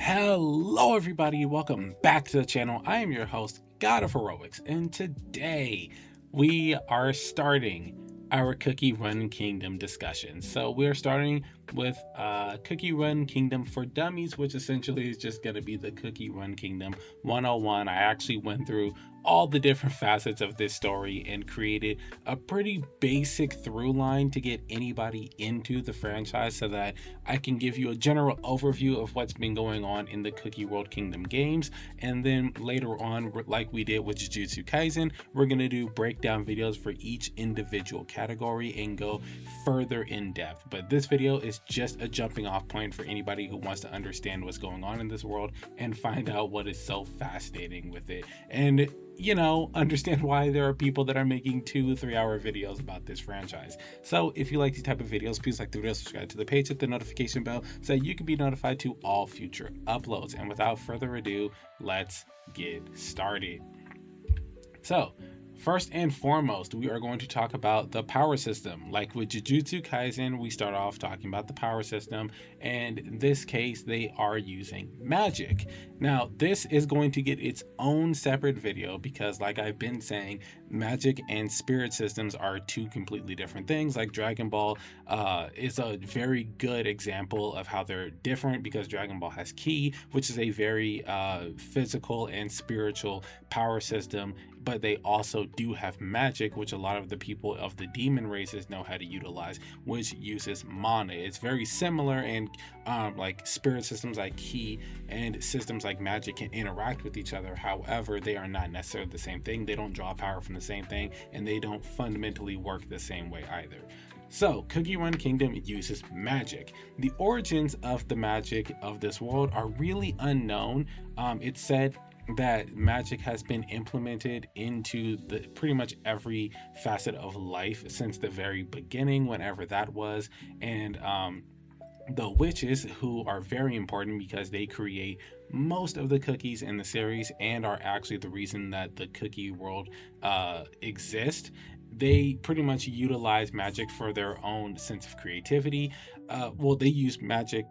Hello everybody, welcome back to the channel. I am your host, God of Heroics, and today we are starting our Cookie Run Kingdom discussion. So we're starting with Cookie Run Kingdom for Dummies, which essentially is just going to be the Cookie Run Kingdom 101. I actually went through all the different facets of this story and created a pretty basic through line to get anybody into the franchise so that I can give you a general overview of what's been going on in the Cookie World Kingdom games. And then later on, like we did with Jujutsu Kaisen, we're going to do breakdown videos for each individual category and go further in depth. But this video is just a jumping off point for anybody who wants to understand what's going on in this world and find out what is so fascinating with it. And understand why there are people that are making 2-3 hour videos about this franchise. So if you like these type of videos, please like the video, subscribe to the page, hit the notification bell so you can be notified to all future uploads. And without further ado, let's get started. So first and foremost, we are going to talk about the power system. Like with Jujutsu Kaisen, we start off talking about the power system, and in this case, they are using magic. Now, this is going to get its own separate video because, like I've been saying, magic and spirit systems are two completely different things. Like Dragon Ball is a very good example of how they're different because Dragon Ball has Ki, which is a very physical and spiritual power system, but they also do have magic, which a lot of the people of the demon races know how to utilize, which uses mana. It's very similar, and like spirit systems like Ki and systems like magic can interact with each other. However, they are not necessarily the same thing. They don't draw power from the same thing, and they don't fundamentally work the same way either. So Cookie Run Kingdom uses magic. The origins of the magic of this world are really unknown. It's said that magic has been implemented into the pretty much every facet of life since the very beginning, whenever that was. And the witches, who are very important because they create most of the cookies in the series and are actually the reason that the cookie world exists, they pretty much utilize magic for their own sense of creativity. They use magic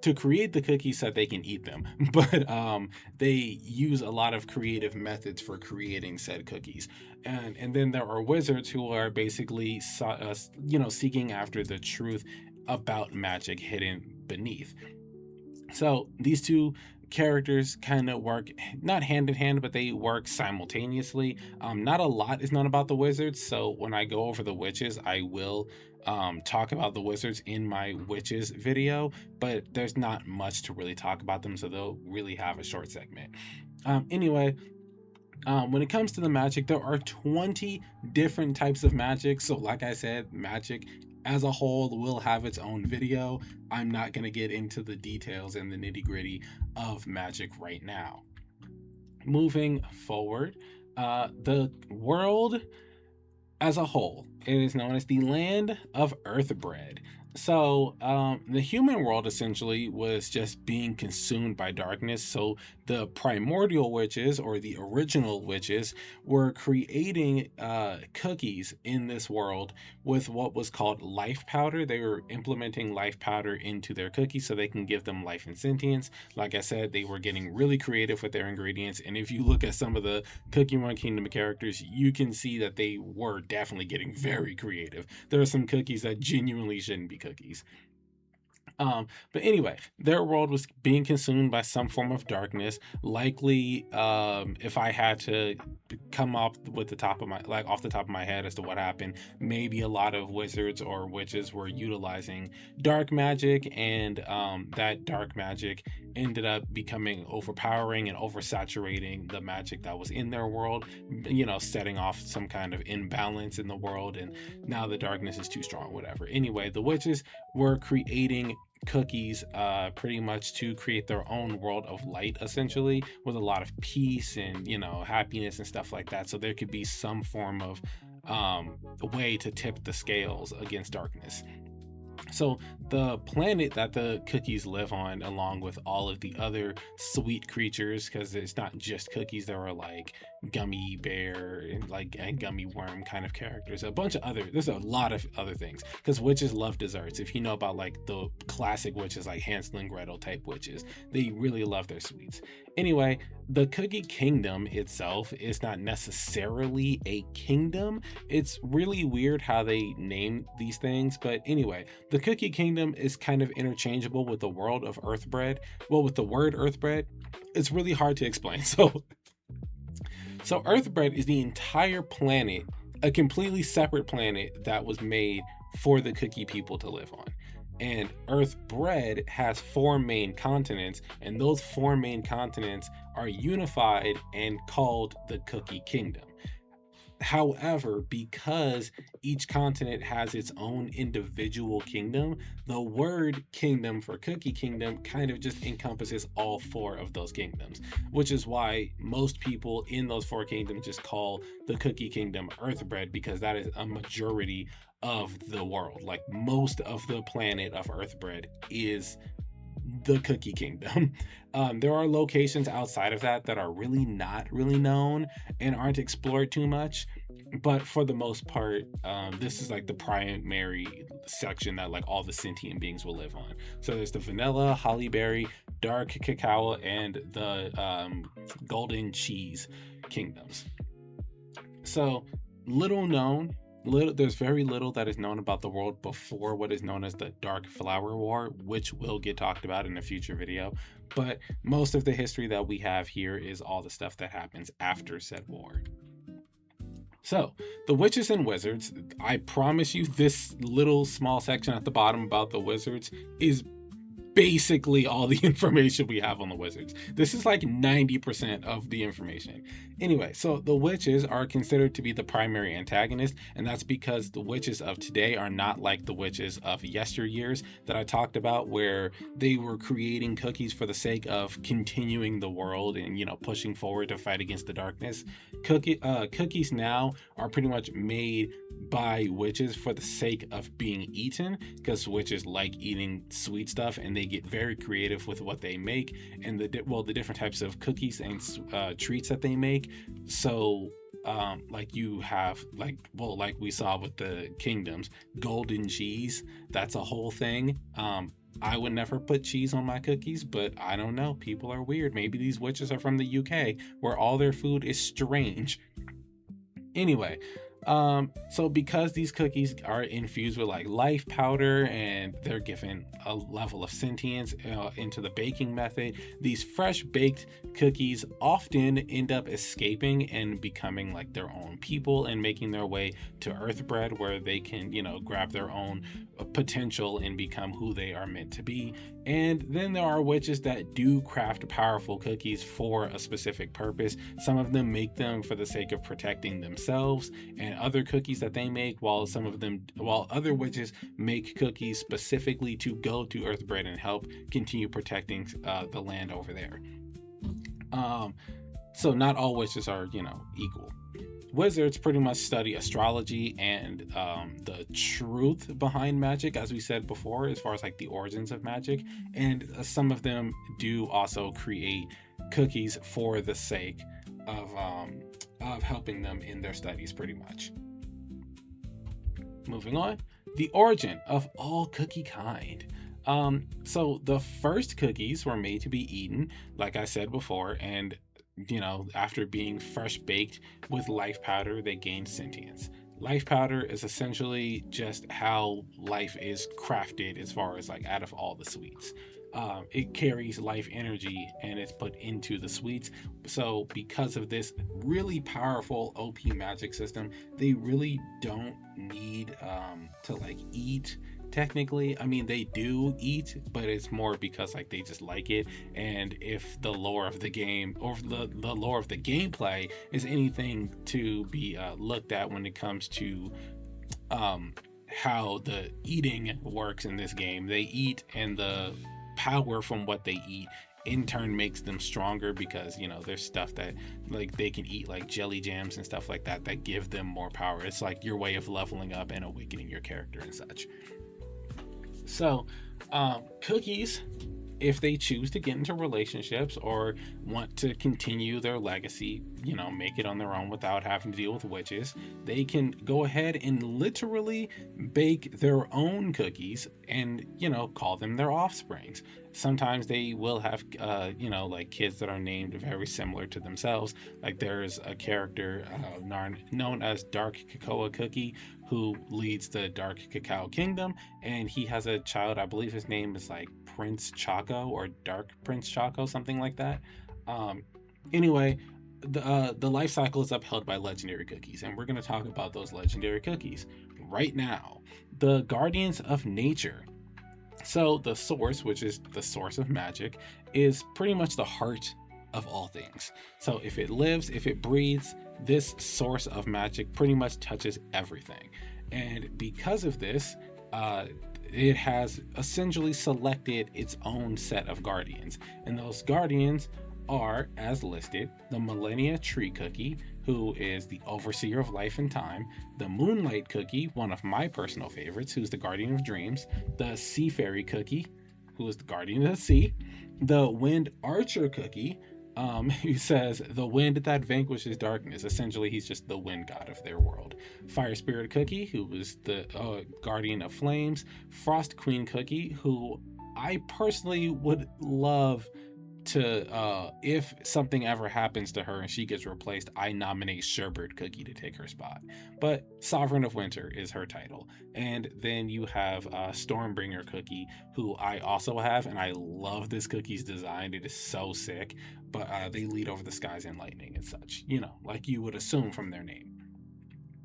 to create the cookies so that they can eat them, but they use a lot of creative methods for creating said cookies. And then there are wizards who are basically seeking after the truth about magic hidden beneath. So these two characters kind of work not hand in hand, but they work simultaneously. Not a lot is known about the wizards, so when I go over the witches, I will talk about the wizards in my witches video, but there's not much to really talk about them, so they'll really have a short segment. Anyway, when it comes to the magic, there are 20 different types of magic. So like I said, magic as a whole will have its own video. I'm not going to get into the details and the nitty-gritty of magic right now. Moving forward, the world as a whole, it is known as the land of Earthbred. So the human world essentially was just being consumed by darkness. So the primordial witches, or the original witches, were creating cookies in this world with what was called life powder. They were implementing life powder into their cookies so they can give them life and sentience. Like I said, they were getting really creative with their ingredients. And if you look at some of the Cookie Run Kingdom characters, you can see that they were definitely getting very creative. There are some cookies that genuinely shouldn't be cookies. But anyway, their world was being consumed by some form of darkness. Likely, if I had to come up with off the top of my head as to what happened, maybe a lot of wizards or witches were utilizing dark magic, and that dark magic ended up becoming overpowering and oversaturating the magic that was in their world, setting off some kind of imbalance in the world, and now the darkness is too strong, whatever. Anyway, the witches were creating cookies pretty much to create their own world of light, essentially, with a lot of peace and happiness and stuff like that, so there could be some form of way to tip the scales against darkness. So the planet that the cookies live on, along with all of the other sweet creatures, because it's not just cookies, there are like gummy bear and gummy worm kind of characters. There's a lot of other things, because witches love desserts. If you know about like the classic witches, like Hansel and Gretel type witches, they really love their sweets. Anyway, the Cookie Kingdom itself is not necessarily a kingdom. It's really weird how they name these things, but anyway, the Cookie Kingdom is kind of interchangeable with the world of Earthbread. Well, with the word Earthbread, it's really hard to explain. So Earthbread is the entire planet, a completely separate planet that was made for the cookie people to live on. And Earthbread has 4 main continents, and those 4 main continents are unified and called the Cookie Kingdom. However, because each continent has its own individual kingdom, the word kingdom for Cookie Kingdom kind of just encompasses all 4 of those kingdoms, which is why most people in those 4 kingdoms just call the Cookie Kingdom Earthbread, because that is a majority of the world. Like, most of the planet of Earthbread is the Cookie Kingdom. There are locations outside of that that are really not really known and aren't explored too much, but for the most part, this is like the primary section that like all the sentient beings will live on. So there's the vanilla, hollyberry, dark cacao, and the golden cheese kingdoms. So there's very little that is known about the world before what is known as the Dark Flower War, which will get talked about in a future video. But most of the history that we have here is all the stuff that happens after said war. So, the witches and wizards, I promise you this little small section at the bottom about the wizards is basically all the information we have on the wizards. This is like 90% of the information. Anyway, so the witches are considered to be the primary antagonist, and that's because the witches of today are not like the witches of yesteryears that I talked about, where they were creating cookies for the sake of continuing the world and, pushing forward to fight against the darkness. Cookies now are pretty much made by witches for the sake of being eaten, because witches like eating sweet stuff and they get very creative with what they make and the different types of cookies and treats that they make. So you have like we saw with the kingdoms, golden cheese, that's a whole thing. I would never put cheese on my cookies, but I don't know, people are weird. Maybe these witches are from the UK where all their food is strange. Anyway, so because these cookies are infused with like life powder and they're given a level of sentience into the baking method, these fresh baked cookies often end up escaping and becoming like their own people and making their way to Earthbread, where they can, grab their own potential and become who they are meant to be. And then there are witches that do craft powerful cookies for a specific purpose. Some of them make them for the sake of protecting themselves and other cookies that they make, while other witches make cookies specifically to go to Earthbread and help continue protecting the land over there. So not all witches are, equal. Wizards pretty much study astrology and the truth behind magic, as we said before, as far as like the origins of magic. And some of them do also create cookies for the sake of helping them in their studies, pretty much. Moving on, the origin of all cookie kind. So the first cookies were made to be eaten, like I said before, and after being fresh baked with life powder, they gained sentience. Life powder is essentially just how life is crafted, as far as like out of all the sweets. It carries life energy and it's put into the sweets. So because of this really powerful OP magic system, they really don't need to like eat. Technically, I mean, they do eat, but it's more because like they just like it. And if the lore of the game or the lore of the gameplay is anything to be looked at when it comes to how the eating works in this game, they eat, and the power from what they eat in turn makes them stronger, because there's stuff that like they can eat, like jelly jams and stuff like that give them more power. It's like your way of leveling up and awakening your character and such. So cookies if they choose to get into relationships or want to continue their legacy, make it on their own without having to deal with witches, they can go ahead and literally bake their own cookies and, call them their offsprings. Sometimes they will have, like kids that are named very similar to themselves. Like there's a character known as Dark Cocoa Cookie who leads the Dark Cacao Kingdom, and he has a child. I believe his name is like Prince Choco or Dark Prince Choco, something like that. Um, anyway, the life cycle is upheld by legendary cookies, and we're going to talk about those legendary cookies right now. The Guardians of Nature. So the source, which is the source of magic, is pretty much the heart of all things. So if it lives, if it breathes, this source of magic pretty much touches everything. And because of this, it has essentially selected its own set of guardians. And those guardians are, as listed, the Millennia Tree Cookie, who is the overseer of life and time, the Moonlight Cookie, one of my personal favorites, who's the guardian of dreams, the Sea Fairy Cookie, who is the guardian of the sea, the Wind Archer Cookie, who says the wind that vanquishes darkness. Essentially, he's just the wind god of their world. Fire Spirit Cookie, who is the guardian of flames. Frost Queen Cookie, who I personally would love to, if something ever happens to her and she gets replaced, I nominate Sherbert Cookie to take her spot. But Sovereign of Winter is her title. And then you have Stormbringer Cookie, who I also have, and I love this cookie's design. It is so sick. But they lead over the skies and lightning and such, like you would assume from their name.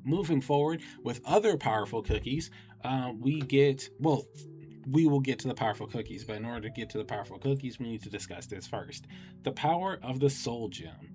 Moving forward with other powerful cookies, we will get to the powerful cookies, but in order to get to the powerful cookies, we need to discuss this first. The power of the Soul Jam.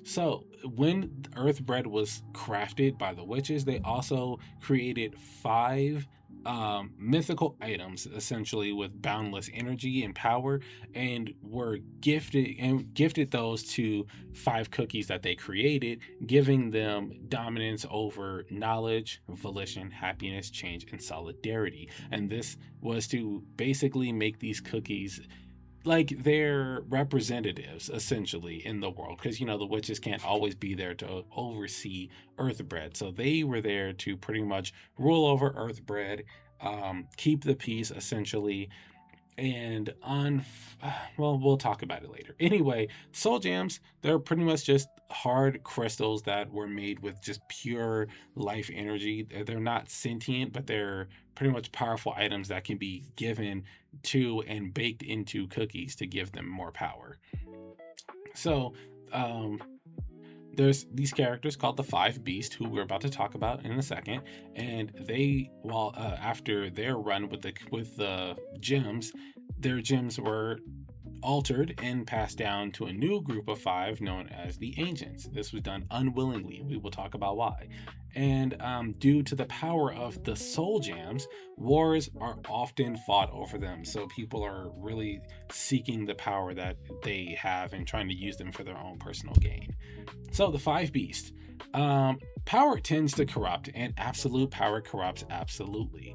So when Earthbread was crafted by the witches, they also created 5 mythical items, essentially with boundless energy and power, and were gifted those to 5 cookies that they created, giving them dominance over knowledge, volition, happiness, change, and solidarity. And this was to basically make these cookies like their representatives essentially in the world, because the witches can't always be there to oversee Earthbread, so they were there to pretty much rule over Earthbread, keep the peace essentially. And we'll talk about it later. Anyway, soul jams, they're pretty much just hard crystals that were made with just pure life energy. They're not sentient, but they're pretty much powerful items that can be given to and baked into cookies to give them more power. So there's these characters called the 5 Beasts, who we're about to talk about in a second, and they, after their run with the gems, their gems were altered and passed down to a new group of 5 known as the Ancients. This was done unwillingly. We will talk about why. And due to the power of the soul jams, wars are often fought over them. So people are really seeking the power that they have and trying to use them for their own personal gain. So the 5 Beasts. Power tends to corrupt, and absolute power corrupts absolutely.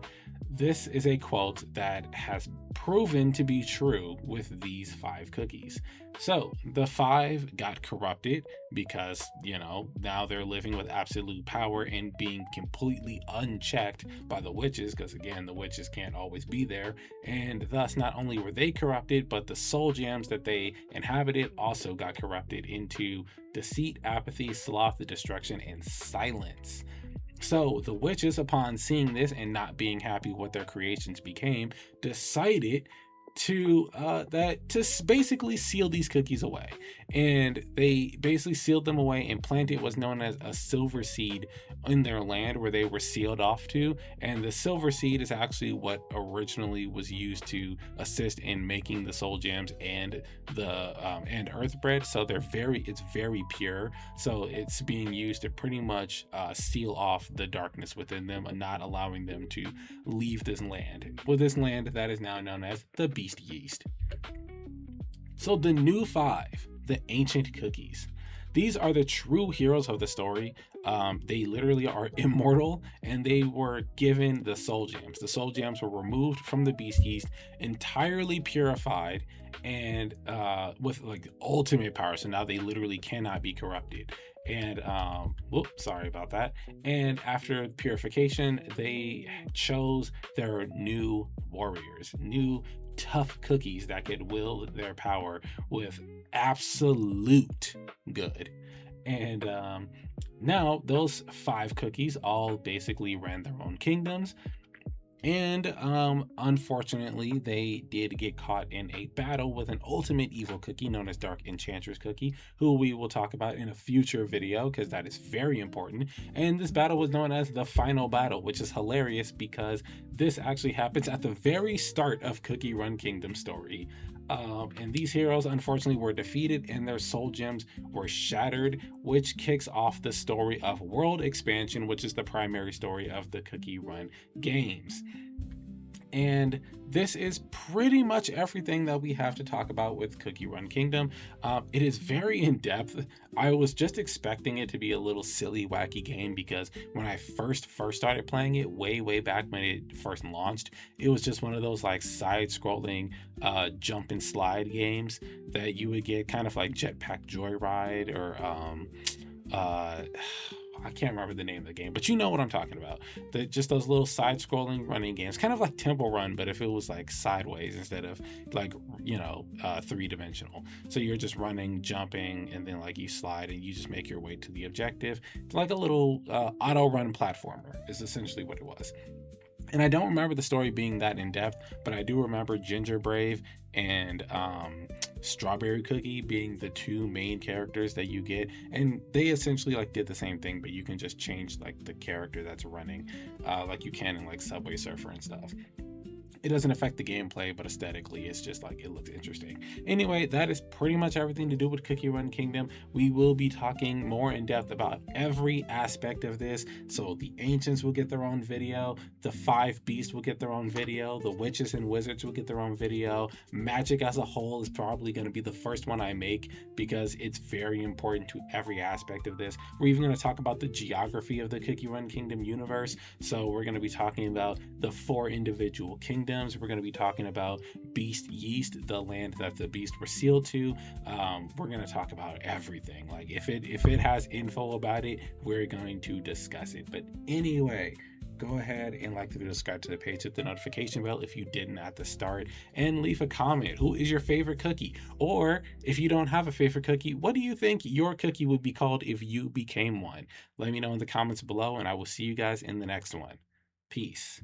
This is a quote that has proven to be true with these 5 cookies. So the 5 got corrupted because, now they're living with absolute power and being completely unchecked by the witches, because again, the witches can't always be there. And thus, not only were they corrupted, but the soul gems that they inhabited also got corrupted into deceit, apathy, sloth, destruction, and silence. So the witches, upon seeing this and not being happy what their creations became, decided to basically seal these cookies away. And they basically sealed them away and planted what's known as a silver seed in their land where they were sealed off to. And the silver seed is actually what originally was used to assist in making the soul gems and the and Earthbread. So it's very pure. So it's being used to pretty much seal off the darkness within them and not allowing them to leave this land. Well, this land that is now known as the Beast Yeast. So the new 5, the ancient cookies. These are the true heroes of the story. They literally are immortal, and they were given the soul gems. The soul gems were removed from the beast yeast, entirely purified, and with like ultimate power. So now they literally cannot be corrupted. And whoops, sorry about that. And after purification, they chose their new warriors, new tough cookies that could wield their power with absolute good. And now those 5 cookies all basically ran their own kingdoms, and unfortunately, they did get caught in a battle with an ultimate evil cookie known as Dark Enchantress Cookie, who we will talk about in a future video because that is very important. And this battle was known as the final battle, which is hilarious because this actually happens at the very start of Cookie Run Kingdom story. And these heroes unfortunately were defeated and their soul gems were shattered, which kicks off the story of world expansion, which is the primary story of the Cookie Run games. And this is pretty much everything that we have to talk about with Cookie Run Kingdom. It is very in depth. I was just expecting it to be a little silly, wacky game because when I first started playing it, way back when it first launched, it was just one of those like side-scrolling jump and slide games that you would get, kind of like Jetpack Joyride or I can't remember the name of the game, but you know what I'm talking about. Just those little side-scrolling running games, kind of like Temple Run, but if it was like sideways instead of like, you know, 3-dimensional. So you're just running, jumping, and then like you slide and you just make your way to the objective. It's like a little auto-run platformer is essentially what it was. And I don't remember the story being that in depth, but I do remember Ginger Brave and Strawberry Cookie being the 2 main characters that you get, and they essentially like did the same thing, but you can just change like the character that's running, like you can in like Subway Surfer and stuff. It doesn't affect the gameplay, but aesthetically it's just like it looks interesting. Anyway, that is pretty much everything to do with Cookie Run Kingdom. We will be talking more in depth about every aspect of this. So the ancients will get their own video, the 5 beasts will get their own video, the witches and wizards will get their own video. Magic as a whole is probably going to be the first one I make because it's very important to every aspect of this. We're even going to talk about the geography of the Cookie Run Kingdom universe. So we're going to be talking about the 4 individual kingdoms. We're going to be talking about Beast Yeast, the land that the beasts were sealed to. We're going to talk about everything. Like if it has info about it, we're going to discuss it. But anyway, go ahead and like the video, subscribe to the page, hit the notification bell if you didn't at the start, and leave a comment. Who is your favorite cookie? Or if you don't have a favorite cookie, what do you think your cookie would be called if you became one? Let me know in the comments below, and I will see you guys in the next one. Peace.